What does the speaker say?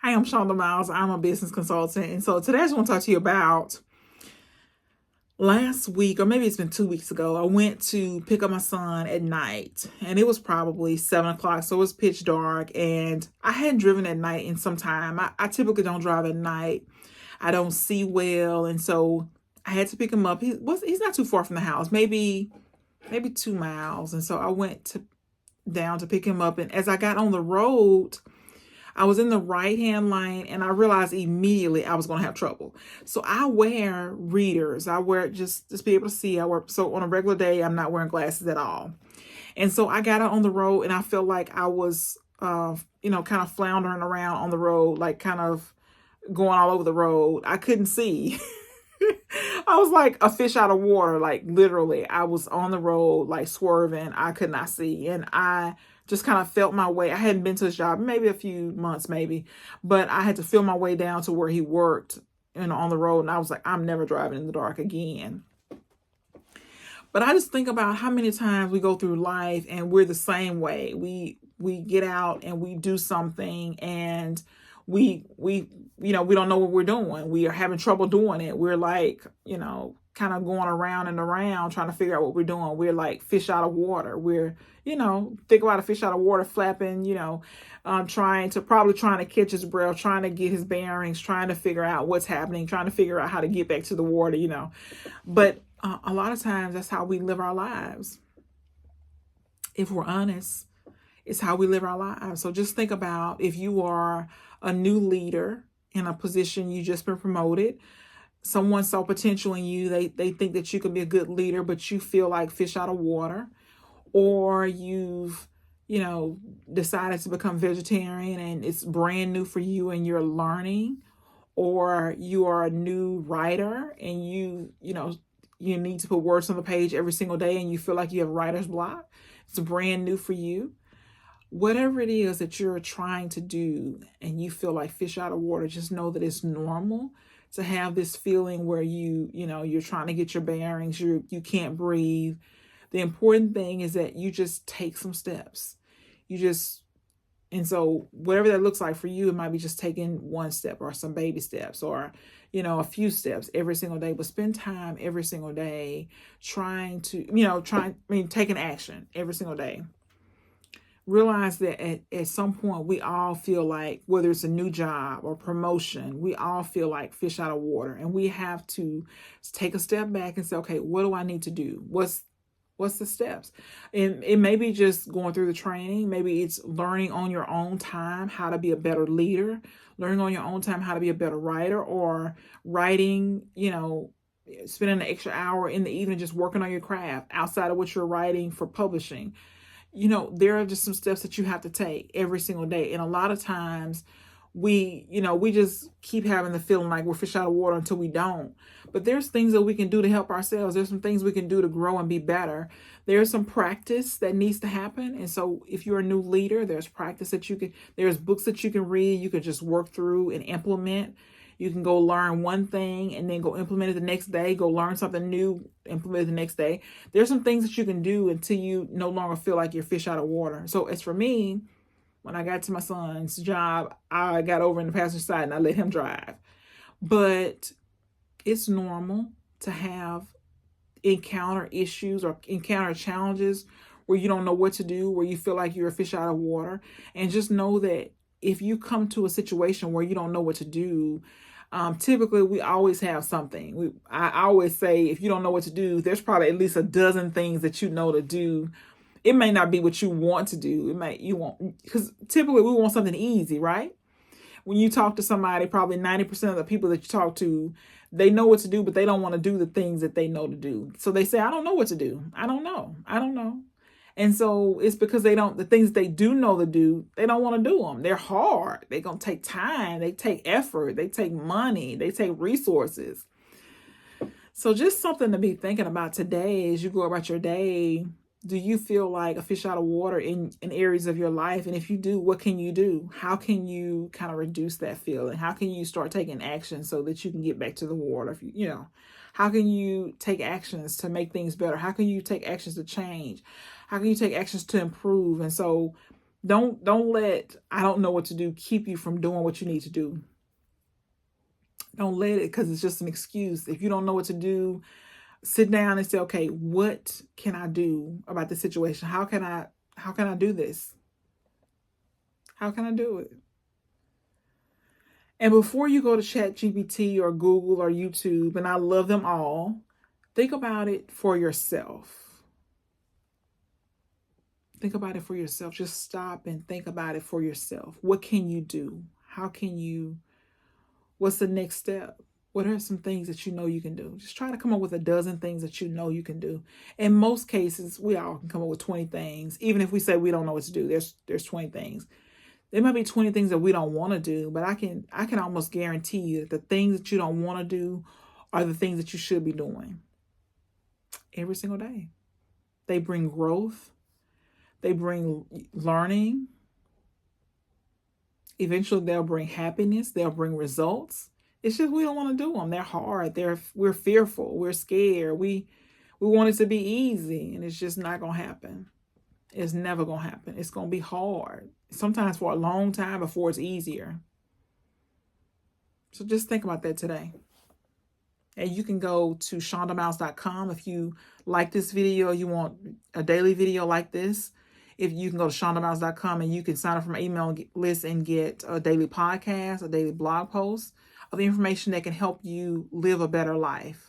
Hi, I'm Shonda Miles. I'm a business consultant. And so today I just want to talk to you about last week, or maybe it's been 2 weeks ago. I went to pick up my son at night, and it was probably 7 o'clock. So it was pitch dark, and I hadn't driven at night in some time. I typically don't drive at night. I don't see well. And so I had to pick him up. He's not too far from the house, maybe 2 miles. And so I went down to pick him up. And as I got on the road, I was in the right hand lane and I realized immediately I was going to have trouble. So I wear readers. I wear just to be able to see. So on a regular day, I'm not wearing glasses at all. And so I got out on the road and I felt like I was, kind of floundering around on the road, like kind of going all over the road. I couldn't see. I was like a fish out of water, like literally. I was on the road, like swerving. I could not see. And I just kind of felt my way. I hadn't been to his job, maybe a few months, maybe, but I had to feel my way down to where he worked, on the road. And I was like, I'm never driving in the dark again. But I just think about how many times we go through life and we're the same way. We get out and we do something and we don't know what we're doing. We are having trouble doing it. We're like, kind of going around and around trying to figure out what we're doing. We're like fish out of water. We're, think about a fish out of water flapping, trying to catch his breath, trying to get his bearings, trying to figure out what's happening, trying to figure out how to get back to the water. But a lot of times that's how we live our lives. If we're honest, it's how we live our lives. So just think about if you are a new leader in a position, you just been promoted. Someone saw potential in you. They think that you could be a good leader, but you feel like fish out of water. Or you've, decided to become vegetarian and it's brand new for you and you're learning. Or you are a new writer and you need to put words on the page every single day and you feel like you have writer's block. It's brand new for you. Whatever it is that you're trying to do and you feel like fish out of water, just know that it's normal to have this feeling where you're trying to get your bearings, you can't breathe. The important thing is that you just take some steps. And so whatever that looks like for you, it might be just taking one step or some baby steps or, a few steps every single day, but spend time every single day taking action every single day. Realize that at some point we all feel like, whether it's a new job or promotion, we all feel like fish out of water, and we have to take a step back and say, okay, what do I need to do? What's the steps? And it may be just going through the training. Maybe it's learning on your own time how to be a better leader, learning on your own time how to be a better writer, or writing, spending an extra hour in the evening just working on your craft outside of what you're writing for publishing. There are just some steps that you have to take every single day. And a lot of times we just keep having the feeling like we're fish out of water until we don't. But there's things that we can do to help ourselves. There's some things we can do to grow and be better. There's some practice that needs to happen. And so if you're a new leader, there's practice there's books that you can read, you can just work through and implement. You can go learn one thing and then go implement it the next day, go learn something new, implement it the next day. There's some things that you can do until you no longer feel like you're fish out of water. So as for me, when I got to my son's job, I got over in the passenger side and I let him drive. But it's normal to encounter issues or encounter challenges where you don't know what to do, where you feel like you're a fish out of water. And just know that if you come to a situation where you don't know what to do, typically we always have something. I always say, if you don't know what to do, there's probably at least a dozen things that you know to do. It may not be what you want to do. Because typically we want something easy, right? When you talk to somebody, probably 90% of the people that you talk to, they know what to do, but they don't want to do the things that they know to do. So they say, I don't know what to do. I don't know. And so it's because the things they do know to do, they don't want to do them. They're hard. They're going to take time. They take effort. They take money. They take resources. So just something to be thinking about today as you go about your day. Do you feel like a fish out of water in areas of your life? And if you do, what can you do? How can you kind of reduce that feeling? How can you start taking action so that you can get back to the water? How can you take actions to make things better? How can you take actions to change? How can you take actions to improve? And so Don't let I don't know what to do keep you from doing what you need to do. Don't let it, because it's just an excuse. If you don't know what to do, sit down and say, okay, what can I do about the situation? How can I do this? How can I do it? And before you go to ChatGPT or Google or YouTube, and I love them all, think about it for yourself. Think about it for yourself. Just stop and think about it for yourself. What can you do? What's the next step? What are some things that you know you can do? Just try to come up with a dozen things that you know you can do. In most cases, we all can come up with 20 things. Even if we say we don't know what to do, there's 20 things. There might be 20 things that we don't want to do, but I can almost guarantee you that the things that you don't want to do are the things that you should be doing every single day. They bring growth. They bring learning. Eventually, they'll bring happiness. They'll bring results. It's just we don't want to do them. They're hard. We're fearful. We're scared. We want it to be easy, and it's just not gonna happen. It's never gonna happen. It's gonna be hard. Sometimes for a long time before it's easier. So just think about that today. And you can go to shondamiles.com if you like this video, you want a daily video like this. If you can go to shondamiles.com and you can sign up for my email list and get a daily podcast, a daily blog post of information that can help you live a better life.